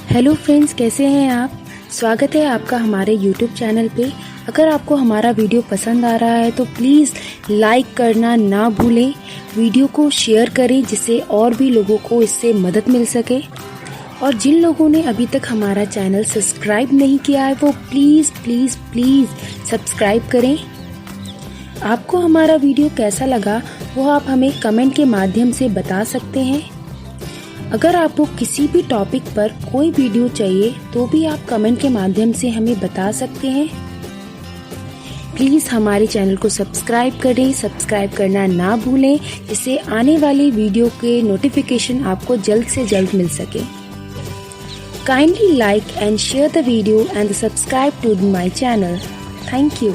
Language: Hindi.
हेलो फ्रेंड्स, कैसे हैं आप। स्वागत है आपका हमारे यूट्यूब चैनल पे। अगर आपको हमारा वीडियो पसंद आ रहा है तो प्लीज़ लाइक करना ना भूलें। वीडियो को शेयर करें जिससे और भी लोगों को इससे मदद मिल सके। और जिन लोगों ने अभी तक हमारा चैनल सब्सक्राइब नहीं किया है वो प्लीज़ प्लीज़ प्लीज़ सब्सक्राइब करें। आपको हमारा वीडियो कैसा लगा वो आप हमें कमेंट के माध्यम से बता सकते हैं। अगर आपको किसी भी टॉपिक पर कोई वीडियो चाहिए तो भी आप कमेंट के माध्यम से हमें बता सकते हैं। प्लीज़ हमारे चैनल को सब्सक्राइब करें, सब्सक्राइब करना ना भूलें जिससे आने वाली वीडियो के नोटिफिकेशन आपको जल्द से जल्द मिल सके। Kindly like and share the video and subscribe to my channel. Thank you.